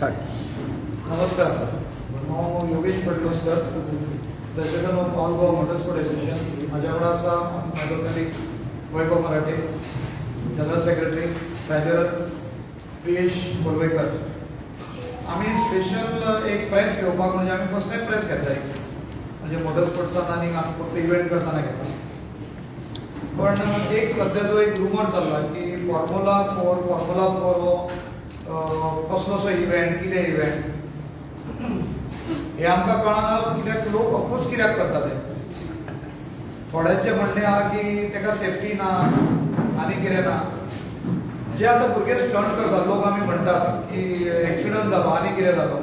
Start. नमस्कार. हांव Yogesh Padloskar, president of all Goa motorsport association. माझ्या वांगडा आसा म्हाजो colleague Vaibhav Marathe, general secretary, treasurer Priyesh Borvekar. आम्ही स्पेशल एक प्रेस घेवपाक म्हणजे आम्ही फर्स्ट टाइम प्रेस घेतला, म्हणजे मोटरस्पोर्ट्सान आनी आमी फक्त इव्हेंट करताना घेता. पण एक सध्या जो एक रुमर चालला की फॉर्म्युला 4 हो कसलोसो इव्हेंट, कितें इव्हेंट हे आमकां कळना. कित्याक लोक अफूच कित्याक करता ते. थोड्यांचें म्हणणें आहा की तेका सेफ्टी ना आनी कितें ना. जे आतां भुरगे स्टंट करतात, लोक आमी म्हणटात की एक्सिडंट जालो आनी कितें जालो,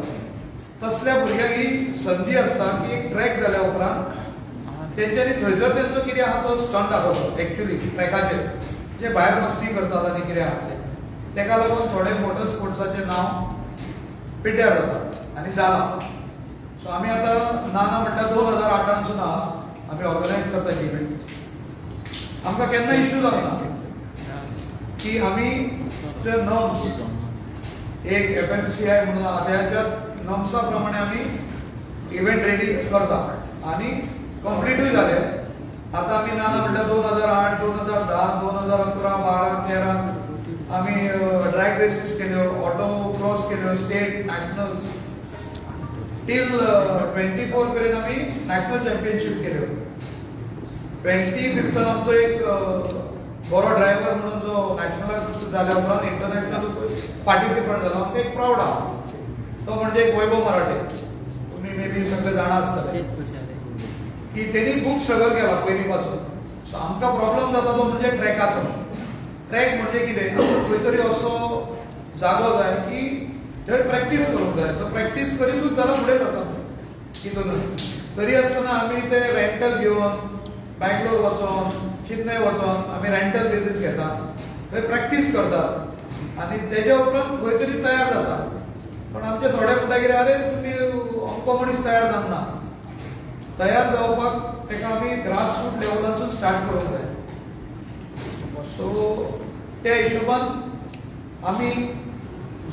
तसल्या भुरग्यांक ही संदी आसता की एक ट्रॅक जाल्या उपरांत तेंच्यांनी थंयसर तेंचो कितें आहा तो स्टंट दाखोवचो. एक्चुअली ट्रॅकाचेर जे भायर मस्ती करतात आनी कितें आहा तेका लागून थोडे मोटर स्पोर्ट्साचें नांव पिड्ड्यार जाता आनी जाला. सो आमी आतां ना म्हणटा 2008 आमी ऑर्गनायज करता ही इव्हेंट. आमकां केन्ना इश्यू जावना की आमी जे नॉर्म्स एक FMCI म्हणून आहा त्या नॉर्म्सा प्रमाणे आमी इव्हेंट रेडी करता आनी कंप्लीटूय जाले. आतां आमी ना म्हणटा 2008, 2010, 2011, 12, 13 आमी ड्रॅग रेसीस केल्यो, ऑटो क्रॉस केल्यो, स्टेट नॅशनल्स टील 24 पर्यंत आमी नॅशनल चॅम्पियनशीप केल्यो. 25 आमचो एक बरो ड्रायव्हर म्हणून जो नॅशनल जाल्या उपरांत इंटरनॅशनल पार्टिसिपंट जालो, आमकां एक प्राऊड आहा. तो म्हणजे एक वैभव मराठे. तुम्ही मे बी सगळे जाणा आसतले की त्यांनी खूप स्ट्रगल केला पयलीं पासून. सो आमकां प्रॉब्लेम जाता तो म्हणजे ट्रॅकाचो. ट्रॅक म्हणजे कितें, खंय तरी असो जागो जाय की थंय प्रॅक्टीस करूंक जाय. तो प्रॅक्टीस करीतूच जाल्यार फुडें जाता. कितून तरी आसतना आमी ते रेंटल घेवन बँगलोर वचोन, चेन्नय वचोन आमी रेंटल बेसीस घेतात, थंय प्रॅक्टीस करतात आनी तेज्या उपरांत खंय तरी तयार जाता. पण आमचे थोडे म्हणटा कितें, अरे तुमी अमको मनीस तयार जावना. तयार जावपाक तेका आमी ग्रासरूट लेवलासून स्टार्ट करूंक जाय. सो त्या हिशोबान आमी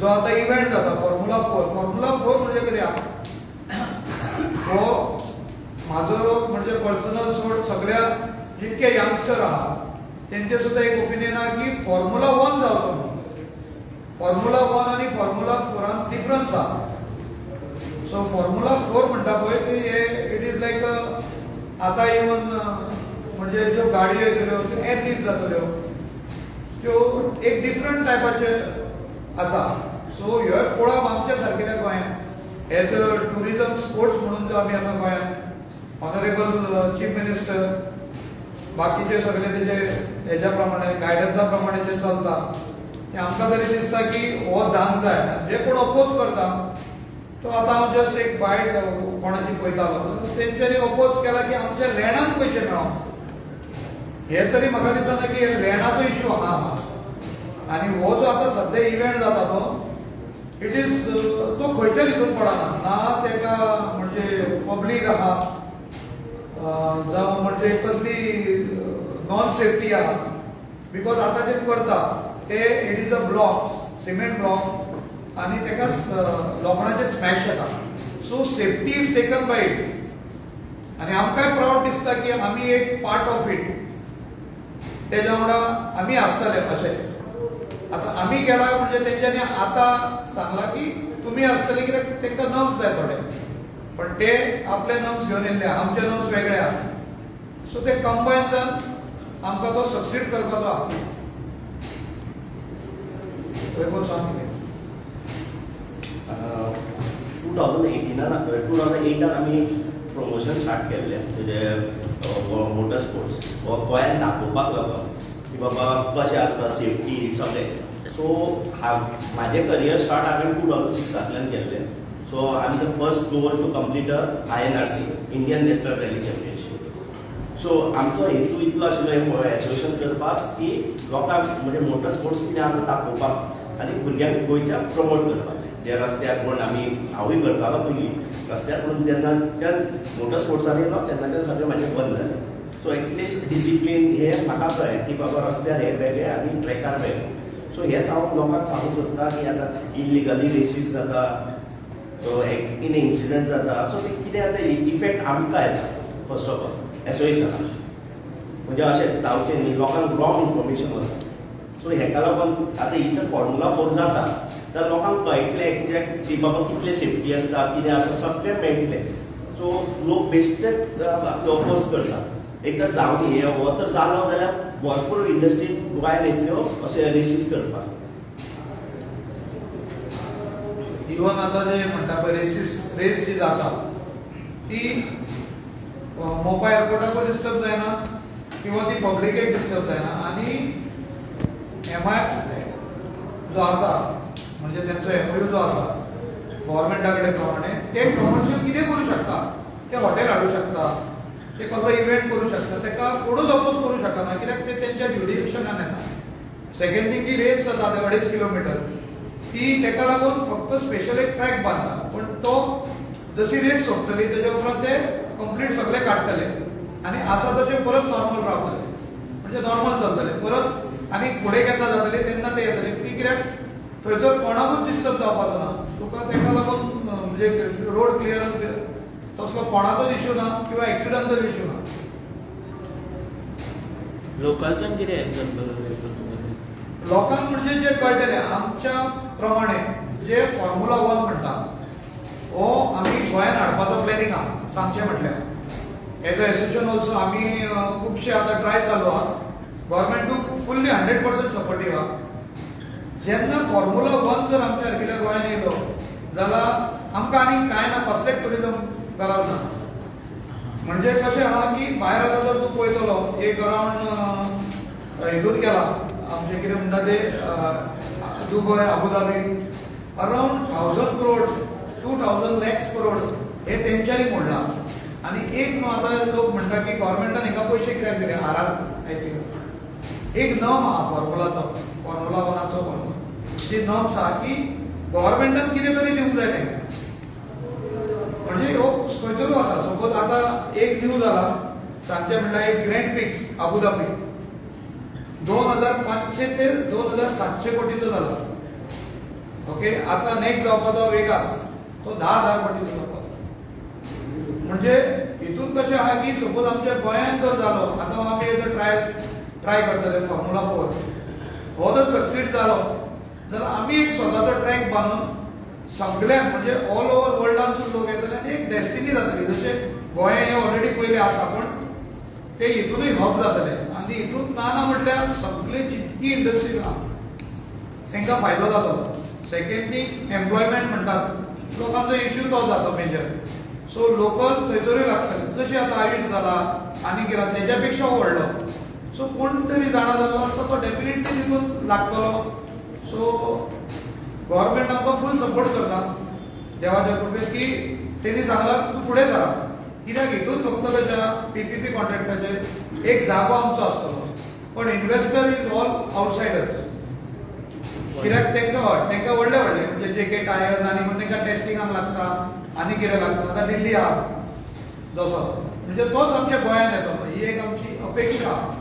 जो आतां इव्हेंट जाता फॉर्म्युला 4 म्हणजे कितें आहा, हो म्हाजो म्हणजे पर्सनल सोड सगळ्या जितके यंगस्टर आहा तेंचे सुद्धा एक ओपिनियन आहा की फॉर्म्युला 1 जावचो म्हणून. फॉर्म्युला 1 आनी फॉर्म्युला 4 डिफरन्स आहा. सो फॉर्म्युला 4 म्हणटा पळय ते इट इज लायक आतां इवन म्हणजे ज्यो गाडयो येतल्यो त्यो एअरलिफ्ट जातल्यो, त्यो एक डिफरंट टायपाचे आसा. सो ह्यो पळोवप आमच्या सारकेल्या गोंयांत एज अ टुरिजम स्पोर्ट्स म्हणून जो आमी आतां गोंयांत ऑनरेबल चीफ मिनिस्टर बाकीचे सगळे तेजे हेज्या प्रमाणे गायडन्सा प्रमाणे जे चलता ते आमकां तरी दिसता की हो जावंक जाय. जे कोण अपोज करता तो आतां हांव जस्ट एक बायट कोणाची पळयतालो, तेंच्यांनी अपोज केला की आमच्या लँडाक पयशे मेळोंक. हे तरी म्हाका दिसना की लँडाचो इश्यू हांगा आहा. आनी हो जो आतां सद्या इव्हेंट जाता तो इट इज तो खंयच्या हितून पडना ना. तेका म्हणजे पब्लीक आहा जावं म्हणजे कसली नॉन सेफ्टी आहा. बिकॉज आतां जे करता ते it is a blocks, cement block आनी तेका लोखणाचे स्मॅश येता. So safety is taken by it. आनी आमकांय प्राऊड दिसता की आमी एक पार्ट ऑफ इट. तेज्या वांगडा आमी आसतले अशें. आतां आमी केला म्हणजे तेंच्यांनी आतां सांगला की तुमी आसतले, कित्याक तेंकां नर्म्स जाय थोडे. पण ते आपले नर्म्स घेवन येयल्ले, आमचे नर्म्स वेगळे आहा. सो ते कंबायन जावन आमकां तो सक्सीड करपाचो आहा. वैभव सांग कितें. 2008 आमी प्रमोशन स्टार्ट केल्लें म्हणजे मोटर स्पोर्ट्स हो गोंयांत दाखोवपाक लागून की बाबा कशें आसता सेफ्टी सगळें. सो म्हाजें करियर स्टार्ट हांवें 2006 केल्लें. So I am the first Goan to complete INRC Indian national rally championship. So आमचो हेतू इतलो आशिल्लो हें एसोसिएशन करपाक की लोकांक म्हणजे मोटर स्पोर्ट्स कितें आसा दाखोवपाक आनी भुरग्यांक गोंयच्या प्रमोट करपाक. जे रस्त्यार कोण आमी हांवूय करतालो पयलीं रस्त्यार, पूण जेन्ना मोटर स्पोर्ट्सान येयलो तेन्ना सगळें म्हाजें बंद जालें. सो एटलिस्ट डिसिप्लीन हे म्हाका कळ्ळें की बाबा रस्त्यार हे वेगळे आनी ट्रॅकार वेगळे. सो हेच हांव लोकांक सांगूंक सोदता की आतां इलिगली रेसीस जाता, सो कितें इन्सिडंट जाता, सो ते कितें जाता इफेक्ट आमकां येता फर्स्ट ऑफ ऑल एसोसिएशनाक. म्हणजे अशें जावचें न्ही, लोकांक रॉंग इन्फॉर्मेशन वता. सो हेका लागून आतां इतर फॉर्मुला 4 जाता तर लोकांक कळटलें एक्झॅक्ट की बाबा कितलें सेफ्टी आसता, कितें आसा, सगळें मेळटलें. सो लोक बेश्टेच अपोज करता. एकदां जावं न्ही, हो तर जालो जाल्यार भरपूर इंडस्ट्री गोंयांत येतल्यो अशें रेसीस करपाक. इवन आता जे म्हणटा पळय रेस जी जाता ती मोपा एअरपोर्टाक डिस्टर्ब जायना किंवा ती पब्लिकेक डिस्टर्ब जायना. आणि MI जो आसा म्हणजे त्यांचो MOU जो आसा गव्हर्मेंटा कडेन प्रमाणे ते कमर्शियल कितें करूं शकता, ते हॉटेल हाडूं शकता, ते कसलो इव्हेंट करूं शकता, ताका कोणूच अपोज करूं शकना कित्याक ते तेंच्या ज्युडिक्शनान येता. सेकंड थिंग की रेस जाता 2.5 किलोमीटर ती ताका लागून फक्त स्पेशल एक ट्रॅक बांदता, पण तो जशी रेस सोंपतली तेच्या उपरांत ते कंप्लीट सगळे काडटले आनी आसा तशें परत नॉर्मल रावतले, म्हणजे नॉर्मल चलतले परत. आनी फुडें केन्ना जातले तेन्ना ते येतले. ती कित्याक थंयसर कोणाकूच डिस्टर्ब जावपाचो ना. तुका ताका लागून म्हणजे रोड क्लियरन्स तसलो कोणाचोच इश्यू ना किंवा एक्सिडंटचो इश्यू ना. लोकल्सान कितें हेल्प करतलो? लोकांक म्हणजे जे कळटले आमच्या प्रमाणे जे फॉर्म्युला 1 म्हणटा हो आमी गोंयांत हाडपाचो प्लॅनिंग आहा. सांगचें म्हटल्यार एज अ एसोसिएशन ऑल्सो आमी खुबशे आतां ट्राय चालू आहा. गव्हर्मेंटूक फुल्ली 100% सपोर्टीव आहा. जेन्ना फॉर्म्युला 1 जर आमच्या सारकिल्या गोंयांत येयलो जाल्यार आमकां आनी कांय ना, कसलेच टुरिजम गरज ना. म्हणजे कशें आहा की भायर आतां जर तूं पळयतलो एक अरावंड हितून गेला आमचे कितें म्हणटा ते दुबय, अबुधाबी, अरावंड 1000 करोड 2000 लॅक्स करोड हे तेंच्यांनी मोडला. आनी एक न्हू आतां लोक म्हणटा की गव्हर्मेंटान हाका पयशे कित्याक दिले RR एक नम आहा फॉर्म्युलाचो, फॉर्म्युला 1चो फॉर्म्युला जी नम्स आहा की गव्हर्मेंटान कितें तरी दिवंक जाय तेंकां. म्हणजे ह्यो खंयतरी आसा. सपोज आतां एक न्यूज जाला सांगचें म्हणल्यार एक ग्रँड पिक्स अबुधाबी 2500 ते 2700 कोटीचो जाला. ओके, आता नेक्स्ट जावपाचो वेगास तो 10,000 कोटीचो जावपाचो. म्हणजे हितून कशें आहा की सपोज आमच्या गोंयांत जर जालो आतां आमी एज अ ट्राय करतले फॉर्म्युला 4 हो जर सक्सीड जालो जाल्यार आमी एक स्वताचो ट्रॅक बांदून सगळ्यांक म्हणजे ऑल ओव्हर वर्ल्डांसून लोक येतले आनी एक डेस्टिनी जातली. जशें गोंय हे ऑलरेडी पयलीं आसा पण ते हितूनय हब जातले. आनी हितून ना म्हटल्यार सगळे जितकी इंडस्ट्री आहा तांकां फायदो जातलो. सेकंड थिंग एम्प्लॉयमेंट म्हणटात लोकांचो इश्यू तोच आसा मेजर. सो लोकल थंयसरूय लागतले. जशें आतां आयुश जाला आनी कितें तेच्या पेक्षा व्हडलो. सो कोण तरी जाणा जाल्लो आसता तो डेफिनेटली तितून लागतलो. सो गव्हर्मेंट आमकां फूल सपोर्ट करता देवाच्या कृपेन की तेणी सांगलां तूं फुडें सरा. कित्याक हितून फक्त तेच्या PPP कॉन्ट्रॅक्टाचेर एक जागो आमचो आसतलो पण इन्व्हेस्टर इज ऑल आउटसायडर्स. कित्याक तांकां व्हडले म्हणजे JK टायर्स आनी म्हण तांकां टेस्टिंगाक लागता आनी कितें लागता. आतां दिल्ली आहा जसो म्हणजे तोच आमच्या गोंयांत येतलो ही एक आमची अपेक्षा आहा.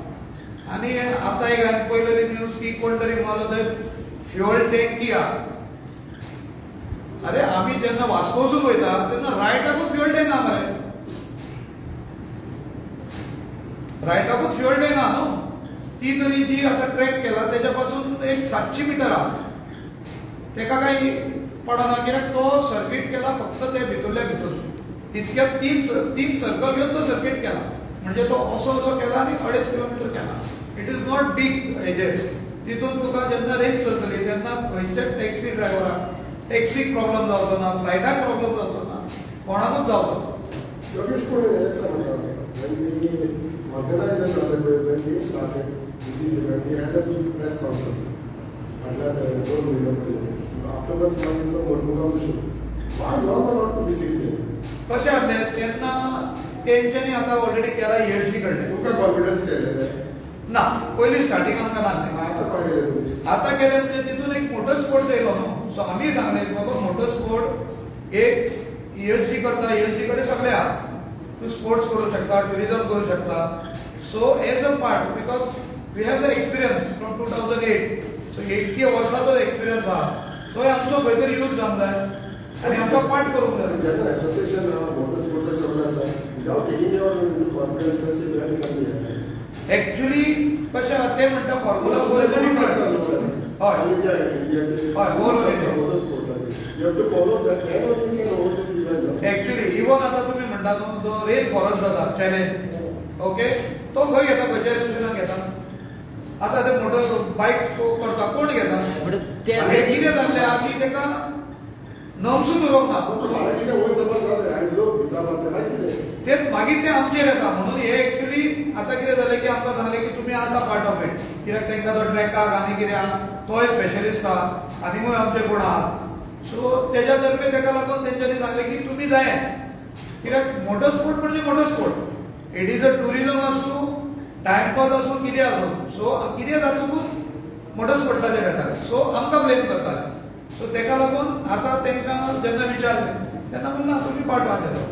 आनी आतां एक हांवें पयलेली न्यूज की कोण तरी म्हणलो थंय फ्युअल टँकी आहा. अरे आमी जेन्ना वास्कोसून वयता तेन्ना रायटाकूच फ्युअल टँक आहा मरे. रायटाकूच फ्युअल टँक आहा न्हू. ती तरी जी आतां ट्रॅक केला तेच्या पासून एक 700 मिटर आहा. तेका काही पडना कित्याक तो सर्कीट केला फक्त ते भितरल्या भितर. तितक्यात तीन सर्कल घेवन तो सर्कीट केला. म्हणजे तो असो केला आनी 2.5 किलोमीटर केला. इट इज नॉट बीग हेजेर. तितून तुका जेन्ना रेस चलतली तेन्ना खंयच्याच टॅक्सी ड्रायव्हराक टॅक्सीक प्रॉब्लेम जावचो ना, फ्लायटाक प्रॉब्लेम जावचो ना, कोणाकूच जावचो ना. योगेश पूण हें सांगता when the organizers of the when they started with this event, they had a big press conference. म्हटल्यार 2 महिने पयलीं. Afterwards मागीर तो मडमुगांव show. Why you are not to visit there? कशें आसलें तेन्ना तेंच्यांनी आतां ऑलरेडी केला ELC कडल्यान. तुका कॉन्फिडन्स केलेलें ना पयलीं स्टार्टिंग आमकां नासलें. आतां काय केलें? आतां केलें म्हणजे तितून एक मोटर स्पोर्ट्स येयलो न्हू. सो आमी सांगलें बाबा मोटर स्पोर्ट एक ELC करता. ELC कडेन सगळें आहा. तूं स्पोर्ट्स करूं शकता, टुरिजम करूं शकता. So as a part because we have the experience from 2008. So 80 वर्साचो एक्सपिरियन्स आहा तोय आमचो खंय तरी यूज जावंक जाय आनी आमकां पाठ करूंक जाय. जनरल एसोसिएशन मोटर स्पोर्ट्स सगळं आसा विदाउट टेकिंग युअर कॉन्फिडन्साचे ब्रँड कमी एक्चुअली कशें आहा ते म्हणटा फॉर्म्युला 4 इज अ डिफरंट. हय इंडियाचे मोटर स्पोर्टाचे you have to follow that then only can over this event. Actually even आतां तुमी म्हणटा न्हू जो रेन फॉरेस्ट जाता चॅलेंज ओके तो खंय घेता खंयच्या एसोसिएशनान घेता. आतां ते मोटर बायक्स करता कोण घेता आनी कितें जाल्लें आहा की ताका नमसूच उरोवंक ना. फाल्यां कितें वयर समज जालें आयज लोक भिता मारता मागीर कितें तेच मागीर ते आमचेर येता म्हणून हे एक्चुली आतां कितें जालें की आमकां सांगलें की तुमी आसा पार्ट ऑफ इट कित्याक तांकां तो ट्रॅकाक आनी कितें आहा तोय स्पेशलिस्ट आहा आनीकूय आमचे कोण आहात. सो तेज्या तर्फे ताका लागून तेंच्यांनी सांगलें की तुमी जाय कित्याक मोटर स्पोर्ट म्हणजे motor sport it is a tourism आसूं टायमपास आसूं कितें आसूं. सो कितें जातकूच मोटर स्पोर्ट्साचेर येताले सो आमकां ब्लेम करताले. सो ताका लागून आतां तांकां जेन्ना विचारलें तेन्ना म्हणलें तुमी पार्ट वाजयलो.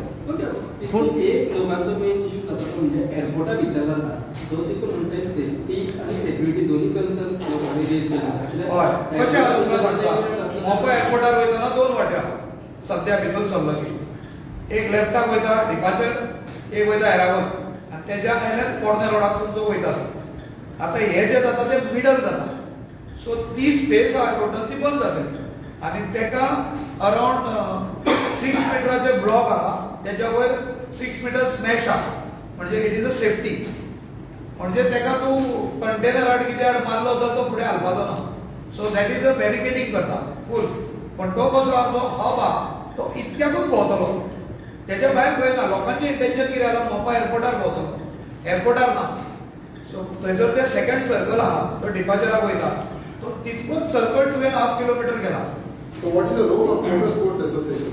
पूण एक लोकांचो मेन इश्यू जाता तो म्हणजे एअरपोर्टा भितर जाता सो देखून म्हणटा सेफ्टी आनी सेक्युरिटी दोन्ही कन्सर्न्स लोकांनी रेज केला. हय कशें आहा तुमकां सांगता मोपा एअरपोर्टार वयतना 2 वाटे आहा सद्या भितर सरलो की एक लेफ्टाक वयता डिपाचर एक वयता एरावल आनी तेज्या आयल्यार पोरने रोडाकसून जो वयता. आतां हे जे जाता ते मिडल जाता सो ती स्पेस आहा टोटल ती बंद जातली आनी ताका अरावंड 6 मिटराचे ब्लॉक आहा त्याच्या वयर 6 मिटर स्मॅश आहा म्हणजे इट इज अ सेफ्टी. म्हणजे ताका तूं कंटेनर हाड कितें हाड मारलो जाल्यार तो फुडें हालपाचो ना. So that is a barricading करता फूल. पण तो कसो आहा जो हब आहा तो इतक्याकूच भोंवतलो तेच्या भायर खंय ना. लोकांचें इंटेन्शन कितें जालां मोपा एअरपोर्टार भोंवतलो एअरपोर्टार ना. सो थंयसर ते सेकंड सर्कल आहा तो डिपाचराक वयता तो तितकोच सर्कल 2.5 किलोमीटर गेला. So what is the role of motor sports association?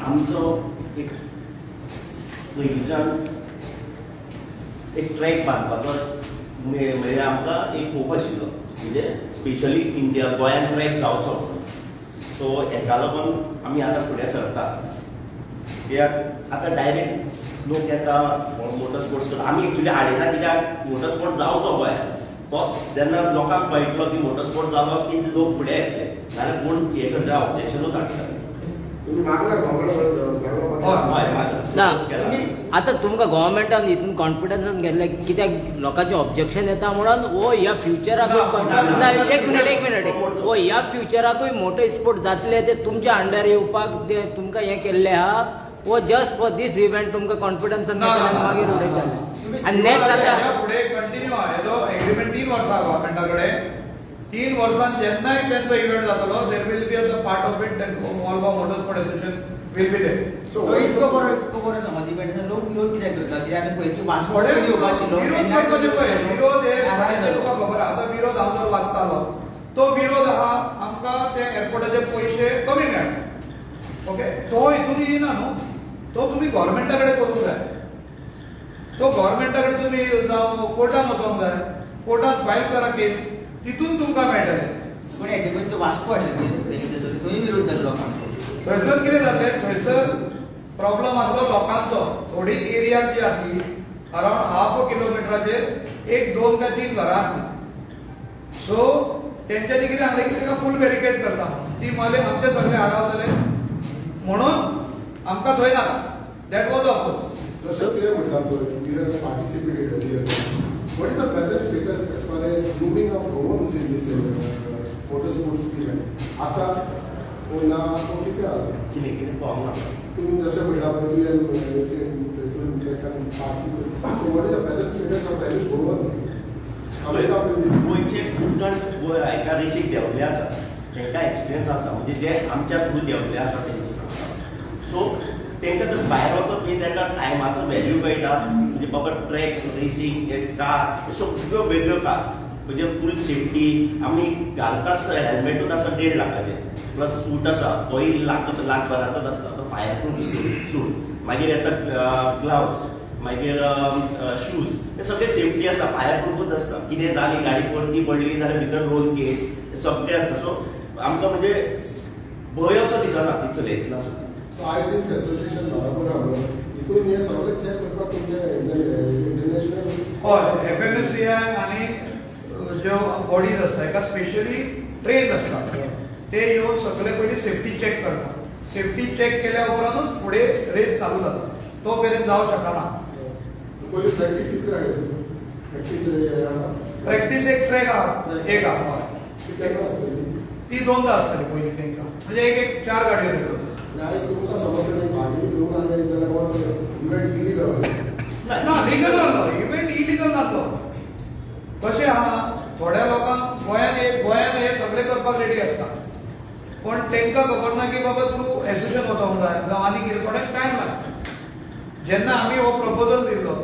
आमचो एक पयलींच्यान एक ट्रॅक बांदपाचो म्हणजे आमकां एक होप आशिल्लो म्हणजे स्पेशली इंडिया गोंयांत ट्रॅक जावचो. सो हेका लागून आमी आतां फुडें सरता कित्याक आतां डायरेक्ट लोक येता मोटर स्पोर्ट्स करता. आमी एक्चुली हाडयना कित्याक मोटर स्पोर्ट जावचो गोंयांत तो जेन्ना लोकांक कळटलो की मोटर स्पोर्ट जालो की लोक फुडें येतले नाल्यार कोण हे करता ऑब्जेक्शनूच हाडटा. तुम्ही मागला ना आता तुमकां गव्हर्मेंटान हितून कॉन्फिडन्सान घेतले कित्याक लोकांचे ऑब्जेक्शन येता म्हणून हो ह्या फ्युचराकूय एक मिनिट हो ह्या फ्युचराकूय मोठे स्पोर्ट जातले ते तुमच्या अंडर येवपाक ते तुमकां हें केल्ले आहा वो जस्ट फॉर दीस इव्हेंट तुमकां कॉन्फिडन्सान मागीर उडयताले आनी नेक्स्ट आतां फुडें कंटिन्यू आहा हेजो एग्रीमेंट 3 वर्सां गव्हर्मेंटा कडेन 3 वर्सांत जेन्नाय तेंचो इव्हेंट जातलो there will be a part of it Madgaon motor sport association will be there. तो इतको बरो समज इव्हेंट लोक विरोध कित्याक करता की आमी पळय की वास्को येवपा आशिल्लो विरोध हे तुका खबर आहा आतां विरोध हांव जर वाचतालो तो विरोध आहा आमकां ते एअरपोर्टाचे पयशे कमी मेळटा. ओके तो हितून येना न्हू तो तुमी गव्हर्मेंटा कडेन करूंक जाय. तो गव्हर्मेंटा कडेन तुमी जावं कोर्टान वचोंक जाय कोर्टान फायल करा केस तितून तुमकां मेळटलें. पूण हेचे पयलीं वास्को आशिल्लो थंय विरोध जाल्लो लोकांचो. थंयसर कितें जालें थंयसर प्रॉब्लम आसलो लोकांचो. थोडी एरिया जी आसली अरावंड 1/2 किलोमिटराचेर 1, 2 काय 3 घरां आसली. सो तेंच्यांनी कितें सांगलें की ताका फूल बॅरिकेड करता म्हणून ती माले आमचे सगळे आडावतले म्हणून आमकां थंय नाका. दॅट वॉज ऑफ जसं क्लियर म्हटलं तो participated. What is the present status as far as grooming of drones in this motor sports event? असा ना तो किती आहे? कितें पावना. तुम्ही जसं म्हटलं participate. So what is the present status of any drone? गोंयचे खूब जाण हाका रेसीक देंवले आसा तांकां एक्सपिरियन्स आसा म्हणजे जे आमच्या थ्रू देंवले आसा तेंचे सांगता. सो तांकां जर भायर वचत न्ही ताका टायमाचो व्हॅल्यू कळटा म्हणजे बाबा ट्रॅक रेसींग कार सगळ्यो वेगळ्यो कार म्हणजे फूल सेफ्टी आमी घालतात हेल्मेटूच आसा 1.5 लाखाचे प्लस सूट आसा तोय लाखभराचोच आसता तो फायर प्रूफ सूट मागीर येता ग्लावज मागीर शूज हे सगळे सेफ्टी आसता फायर प्रूफूच आसता. कितें जाली गाडी परती पडली जाल्यार भितर रोल केस सगळें आसता. सो आमकां म्हणजे भंय असो दिसना ती चलयतना सुद्दां. So I think association बरोबर इथून हे सगळं चेक करपाक तुमचे इंटरनॅशनल हय FMSCI आनी ज्यो बॉडीज आसता एका स्पेशली ट्रेन असतात ते येऊन सगळे पयलीं सेफ्टी चेक करतात सेफ्टी चेक केल्या उपरांतूच फुडें रेस चालू जाता तो मेरेन जावं शकना पयलीं प्रॅक्टीस कितली आहे प्रॅक्टीस एक ट्रॅक आहा एक आहा केन्ना आसतली ती दोनदा आसतली पयलीं तांकां म्हणजे एक 4 गाडयो येतल्यो आयज तुमकां समज भागी घेवन आले जाल्यार इव्हेंट इलिगल ना लिगल जालो इव्हेंट इलिगल जालो कशें आहा थोड्या लोकांक गोंयान हे सगळे करपाक रेडी आसता पण तांकां खबर ना की बाबा तूं एसोसिएशन वचोंक जाय जावं आनी कितें थोड्याक टायम लागता जेन्ना आमी हो प्रपोजल दिल्लो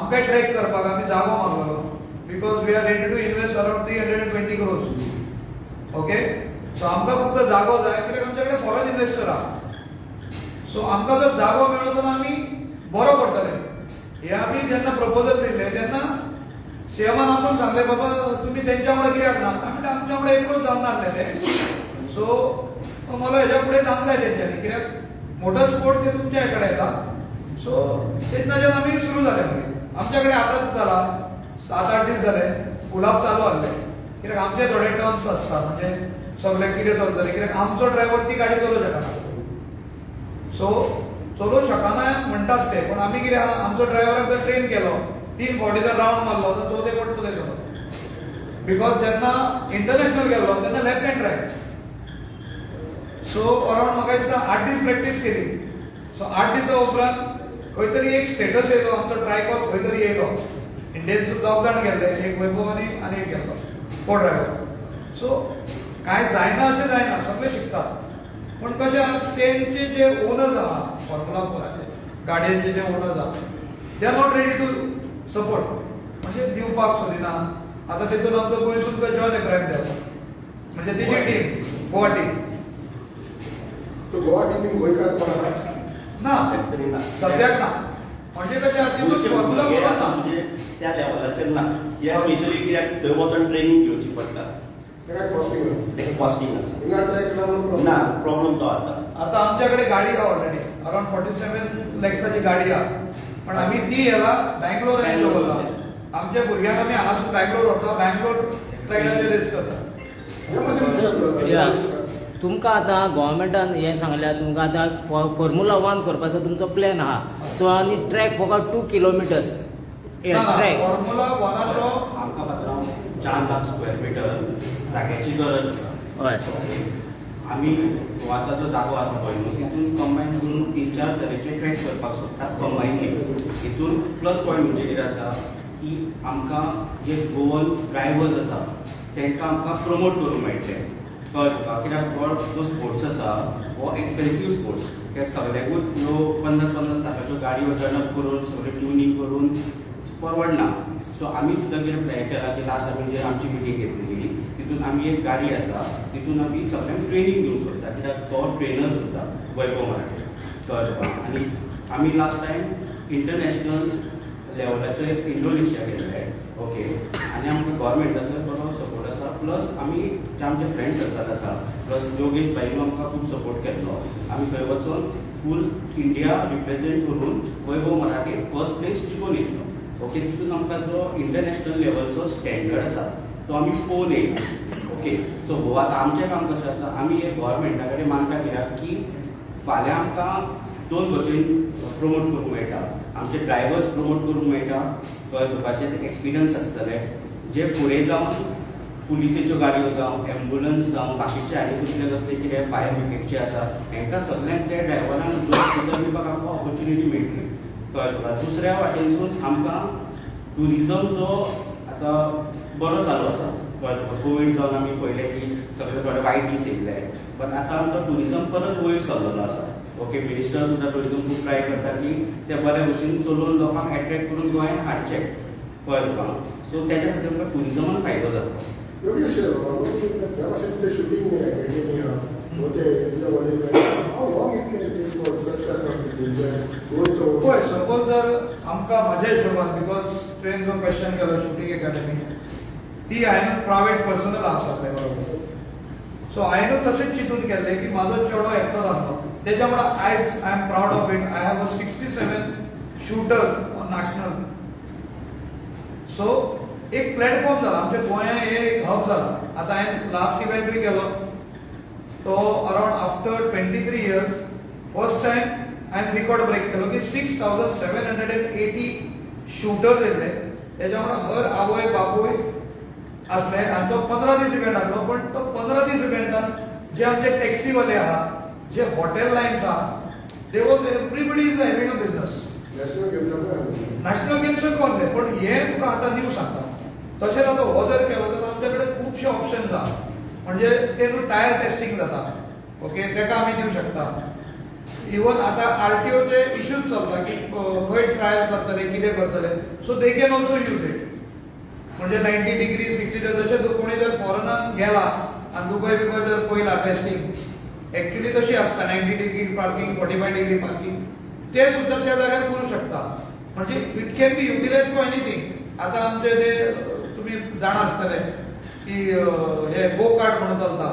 आमकां ट्रॅक करपाक आमी जागो मागलो because we are ready to invest around 320 crores okay so आमकां फक्त जागो जाय कित्याक आमचे कडेन फॉरेन इन्वेस्टर आहा सो आमकां जर जागो मेळ्ळो जाल्यार आमी बरो करतले हे आमी जेन्ना प्रपोजल दिल्ले तेन्ना सीएमान आमकां सांगले बाबा तुमी तेंच्या वांगडा कित्याक ना आमी आमच्या वांगडा एकूच जावन नासले ते सो मला हेच्या फुडें जावंक जाय तेंच्यांनी कित्याक मोटर स्पोर्ट ते तुमच्या कडेन येता सो तेन्नाच्यान आमी सुरू जाले मागीर आमच्या कडेन आतांच जाला 7-8 दीस जाले गुलाब चालू आहले कित्याक आमचे थोडे टर्म्स आसता म्हणजे सगळे कितें चलतलें कित्याक आमचो ड्रायव्हर ती गाडी चलोवंक शकना सो चलोवंक शकना म्हणटात ते पण आमी कितें आहा आमचो ड्रायव्हराक जर ट्रेन केलो 3 फावटीचो रावंड मारलो तर चवथे फावट चलयतलो बिकॉज जेन्ना इंटरनॅशनल गेलो तेन्ना left hand drive so around म्हाका दिसता 8 दीस प्रॅक्टीस केली सो 8 दिसा उपरांत खंय तरी एक स्टेटस येयलो आमचो ट्रायकॉल खंय तरी येयलो इंडियन सुद्दां 2 जाण गेल्ले एक वैभव आनी एक गेल्लो को ड्रायव्हर सो कांय जायना अशें जायना सगळे शिकतात पण कशें आहा तेंचे जे ओनर्स आहा फॉर्मुला 4चे गाडयांचे जे ओनर्स आहा they are not ready to support म्हणजे दिवपाक सोदिना आतां तेतून आमचो गोंयसून जॉर्ज एब्राहिम देंवता म्हणजे तेजी team Goa team so Goa टीमीन गोंयकार कोण आहा ना तरी ना सद्याक ना म्हणजे कशें आहा तितून फॉर्मुला 4 ना म्हणजे त्या लेवलाचेर ना कित्याक स्पेशली कित्याक थंय वचून ट्रेनिंग घेवची पडटा तेका कॉस्टिंग तेका कॉस्टिंग आसा हिंगा ट्रॅक लागून ना प्रॉब्लेम तो आता आता आमच्याकडे गाडी आहे ऑलरेडी अराउंड 47 लॅक्साची गाडी आहे पण आम्ही ती याला बँगलोर हँड करता आमच्या भुरग्यांक आमी हांगासून बँगलोर व्हरता बँगलोर ट्रॅकाचेर रेस करता तुमकां आतां गव्हर्मेंटान हें सांगल्यार तुमकां आतां फॉर्मुला 1 करपाचो तुमचो प्लॅन आहा सो आनी ट्रॅक फकत 2 किलोमिटर्स ट्रॅक फॉर्मुला 1चो आमकां पात्रांव 4 लाख स्क्वेअर मिटर जाग्याची गरज आसा हय आमी हो आतां जो जागो आसा पळय न्हू तितून कंबायन करून 3-4 तरेचे ट्रॅक करपाक सोदतात कंबायनली हितून प्लस पॉयंट म्हणजे कितें आसा की आमकां जे गोवन ड्रायव्हर्स आसा तांकां आमकां प्रमोट करूंक मेळटलें कळ्ळें तुका कित्याक हो जो स्पोर्ट्स आसा हो एक्सपेन्सीव स्पोर्ट्स कित्याक सगळ्यांकूच ह्यो 50-50 लाखाच्यो गाडयो टर्नअप करून सगळें ट्युनिंग करून परवडना सो आमी सुद्दां कितें प्लॅन केला की लास्ट आमी जे आमची मिटींग घेतलेली तितून आमी एक गाडी आसा तितून आमी सगळ्यांक ट्रेनिंग दिवंक सोदता कित्याक तो ट्रेनर सुद्दां वैभव मराठे कळ्ळें तुका आनी आमी लास्ट टायम इंटरनॅशनल लेवलाचेर इंडोनेशिया गेल्ले ओके आनी आमकां गव्हर्मेंटाचो बरो सपोर्ट आसा प्लस आमी जे आमचे फ्रेंड सर्कल आसा प्लस योगेश भाईन आमकां खूब सपोर्ट केल्लो आमी थंय वचून फूल इंडिया रिप्रेझेंट करून वैभव मराठे फर्स्ट प्लेस जिखून येयलो ओके तितून आमकां जो इंटरनॅशनल लेवलचो स्टँडर्ड आसा तो आमी पळोवन येयला ओके सो हो आतां आमचें काम कशें आसा आमी हे गव्हर्मेंटा कडेन मागता कित्याक की फाल्यां आमकां 2 भशेन प्रमोट करूंक मेळटा आमचे ड्रायव्हर्स प्रमोट करूंक मेळटा कळ्ळें तुका जे एक्सपिरियन्स आसतले जे फुडें जावन पुलिसेच्यो गाडयो जावं एम्बुलन्स जावं बाकीचे आनी कसले कितें फायर ब्रिगेडचे आसा हांकां सगळ्यांक त्या ड्रायव्हरांक जॉब सुद्दां दिवपाक आमकां ऑपॉर्च्युनिटी मेळटली कळ्ळें तुका दुसऱ्या वाटेनसून आमकां टुरिजम जो आतां बरो चालू आसा कळ्ळें तुका कोवीड जावन आमी पळयलें की सगळे थोडे वायट दीस येयले बट आतां आमचो टुरिजम परत वयर सरलेलो आसा ओके मिनिस्टर सुद्दां टुरिजम खूब ट्राय करता की ते बऱ्या भशेन चलोवन लोकांक एट्रॅक्ट करून गोंयांत हाडचें कळ्ळें तुका सो तेच्या खातीर आमकां टुरिजमान फायदो जाता योगेश ज्या भाशेन ते शुटींग गेमी होते इतले व्हडले how long it can take for such गोंयचो पळय सपोज जर आमकां म्हाज्या हिशोबान बिकॉज तुवें जो क्वेश्चन केलो शूटिंग एकाडेमी ती हांवें प्रायवेट पर्सनल आसा सगळें सो हांवें तशेंच चिंतून केल्लें की म्हाजो चेडो एकटो जाल्लो तेच्या वांगडा आयज I am proud of it I have a 67 shooter on national so एक प्लॅटफॉर्म जाला आमच्या गोंयांत हे एक हब जाला. आतां हांवें लास्ट इव्हेंटूय केलो तो around after 23 years first time हांवें रिकॉर्ड ब्रेक केलो की 6,780 शूटर्स येयले. तेच्या वांगडा हर आवय बापूय असले आनी तो 15 दीस इव्हेंट आसलो. पण तो 15 दीस इव्हेंटान जे आमचे टॅक्सीवाले आहा, जे हॉटेल लायन्स आहा, they was everybody is having a business. National गेम्साक नॅशनल गेम्साक कोन्हे, पण हे तुका आतां न्यू सांगता. तशेंच आतां हो जर केलो जाल्यार आमचे कडेन खुबशे ऑप्शन्स आहा. म्हणजे ते न्हू टायर टेस्टिंग जाता, ओके, तेका आमी दिवं शकता. इवन आतां आरटीओचे इश्यूज चलता की खंय ट्रायल करतले, कितें करतले, so they can also use it. म्हणजे 90 डिग्री 60 डिग्री जशें तूं कोणी जर फॉरेनान गेला आनी दुबय बिबय जर पयला टेस्टिंग एक्च्युली तशी आसता 90 डिग्री पार्किंग 45 डिग्री पार्किंग ते सुद्दां त्या जाग्यार करूं शकता. म्हणजे it can be utilise for anything. आतां आमचे ते तुमी जाणा आसतले की हे गो कार्ट म्हणून चलता,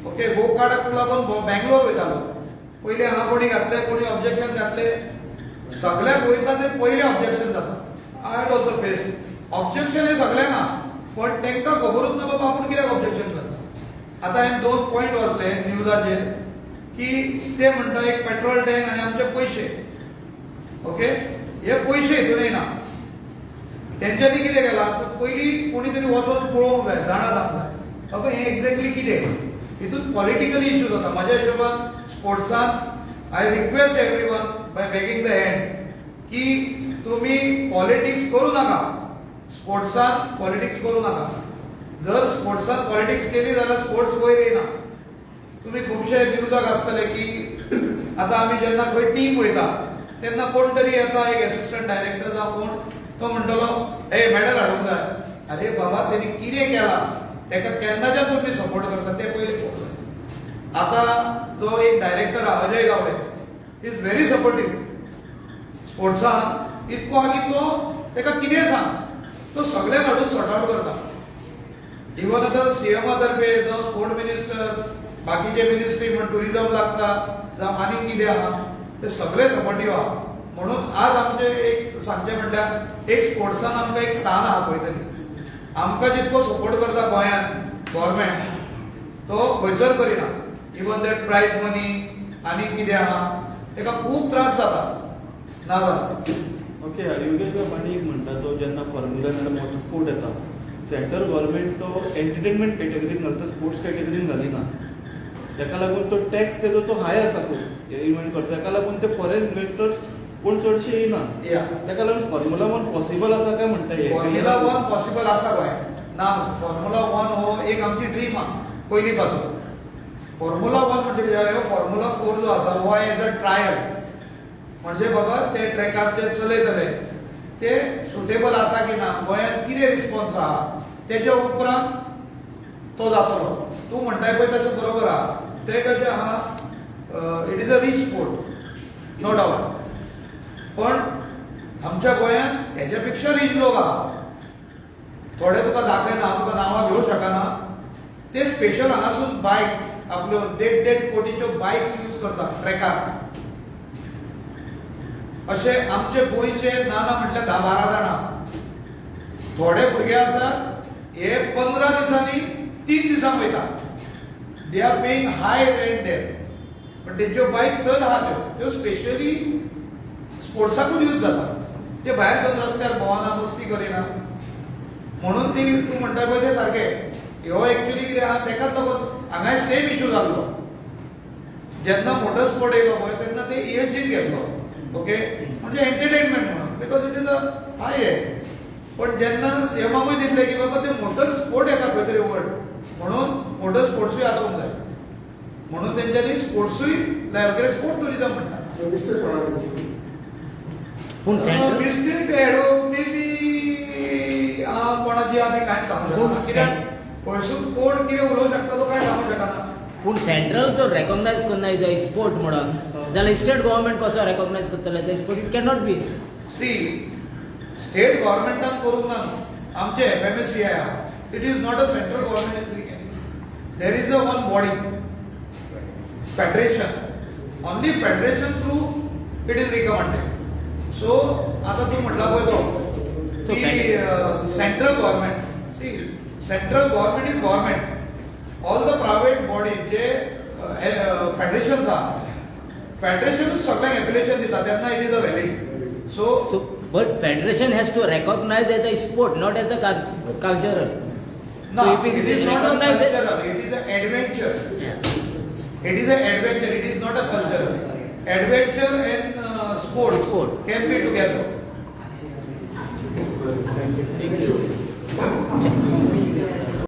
ओके, गो कार्टाक लागून बँगलोर वयतालो. पयलीं हांगा कोणी घातले, कोणी ऑब्जेक्शन घातले, सगळ्याक वयता ते पयलें ऑब्जेक्शन जाता. I had also face objection हे सगळ्यांक आहा, पण तांकां खबरूच ना बाबा आपूण कित्याक ऑब्जेक्शन करता. आतां हांवें 2 पॉयंट वाचले न्यूजाचेर की ते म्हणटा एक पेट्रोल टँक आनी आमचे पयशे, ओके, हे पयशे हितून येना. तेंच्यांनी कितें केलां, पयलीं कोणी तरी वचून पळोवंक जाय, जाणा जावंक जाय बाबा हें एक्झॅक्टली कितें. हितून पॉलिटिकल इश्यू जाता. म्हाज्या हिशोबान स्पोर्ट्सान I request everyone by begging the hand की तुमी पॉलिटिक्स करू नाका. स्पोर्ट्सान पॉलिटिक्स करू नाका. जर स्पोर्ट्सान पॉलिटिक्स केली जाल्यार स्पोर्ट्स वयर येना. तुमी खुबशे न्यूजाक आसतले की आतां आमी जेन्ना खंय टीम वयता तेन्ना कोण तरी येता, एक असिस्टंट डायरेक्टर जावं कोण, तो म्हणटलो हे मेडल हाडूंक जाय. अरे बाबा तेणी कितें केलां, तेका केन्नाच्यान तुमी सपोर्ट करता ते पयलीं पळोवंक जाय. आतां जो एक डायरेक्टर आहा Ajay Gawde is very supportive स्पोर्ट्सान. इतको आहा की तो तेका कितें सांग तो सगळ्यांक हाडून सॉर्ट आउट करता. इवन आतां सीएमा तर्फे जावं स्पोर्ट मिनिस्टर, बाकीचे मिनिस्ट्री म्हण टुरिझम लागता जावं आनी कितें आहा ते सगळे सपोर्टीव आहा. म्हणून आज आमचे एक सांगचे म्हणल्यार एक स्पोर्ट्सान आमकां एक स्थान आहा खंय तरी. आमकां जितको सपोर्ट करता गोंयांत गव्हर्मेंट तो खंयसर करिना. इवन दॅट प्रायज मनी आनी कितें आहा तेका खूब त्रास जाता ना जाता. ओके, योगेश बाब आनी एक म्हणटा तो जेन्ना फॉर्म्युला नाल्यार मोटर स्पोर्ट येता, सेंट्रल गव्हर्मेंट तो एंटरटेनमेंट कॅटेगरीन घालता, स्पोर्ट्स कॅटेगरीन घालिना. ताका लागून तो टॅक्स तेजो तो हाय आसा खूब हे इव्हेंट करता. ताका लागून ते फॉरेन इन्व्हेस्टर्स कोण चडशे येना. ताका लागून फॉर्म्युला 1 पॉसिबल आसा काय म्हणटा हे. फॉर्म्युला 1 पॉसिबल आसा गोंय ना. फॉर्म्युला 1 हो एक आमची ड्रीम आहा पयलीं पासून. फॉर्म्युला 1 म्हणजे कितें, फॉर्म्युला 4 जो आसा हो एज अ ट्रायल. म्हणजे बाबा ते ट्रॅकार जे चलयतले ते सुटेबल आसा की ना, गोंयांत कितें रिस्पॉन्स आहा, तेच्या उपरांत तो जातलो. तूं म्हणटाय पळय तशें बरोबर आहा. ते कशें आहा, it is a rich sport no doubt. पण आमच्या गोंयांत हेच्या पेक्षा रीच लोक आहा. थोडे तुका दाखयना, तुका नांवां घेवं शकना. ते स्पेशल हांगासून बायक आपल्यो 1.5 कोटीच्यो बायक्स यूज करतात ट्रॅकार. अशे आमचे गोंयचे ना म्हटल्यार 10-12 जाणां. थोडे भुरगे आसात हे 15 दिसांनी 3 दिसांक वयता. They are paying high rent there. पण तेच्यो बायक थंय आहा त्यो स्पेशली स्पोर्ट्साकूच यूज जाता. ते भायर जावन रस्त्यार भोंवना, मस्ती करिना. म्हणून ती तूं म्हणटा पळय ते सारकें. ह्यो एक्च्युली कितें आहा तेकाच लागून हांगाय सेम इश्यू जाल्लो. जेन्ना मोटर स्पोर्ट येयलो पळय तेन्ना ते ESGन घेतलो, ओके, म्हणजे एंटरटेनमेंट म्हणून, बिकॉज इट इज अ हाय हे. पण जेन्ना सीएमाकूय दिसलें की बाबा ते मोटर स्पोर्ट येता खंय तरी वर्ड, म्हणून मोटर स्पोर्ट्सूय आसूंक जाय. म्हणून तेंच्यांनी स्पोर्ट्सूय लायब्ररी स्पोर्ट टुरिझम म्हणटा. मिस्टेक कोणाची पूण सेंट्रल मिस्टेक मेबी कोणाची आनी कांय सांगूंक शकना. कित्याक खंयसून कोण कितें उलोवंक शकता तो कांय सांगूंक शकना. पूण सेंट्रल तो रेकॉग्नायज करना एज अ स्पोर्ट म्हणून जाल्यार स्टेट गव्हर्मेंट कसो रेकॉग्नायज करतलो as a sport? It can not be. See state गव्हर्मेंटान करूंक ना. आमचे FMSCI आहा. It is not a central government is doing anything. There is a one body federation. Only federation through it is recommended. So आतां तूं म्हटला पळय तो So central government, see, central government is government. All the private bodies, जे federations are, federation सगळ्यांक affiliation दिता तेन्ना it is a valid. So but federation has to recognize as a sport, not as a cultural. no, So if it is not a recognized- cultural, it is an adventure. Yeah. It is an adventure, it is not a cultural. Adventure and sport Sport. can be together. Thank you.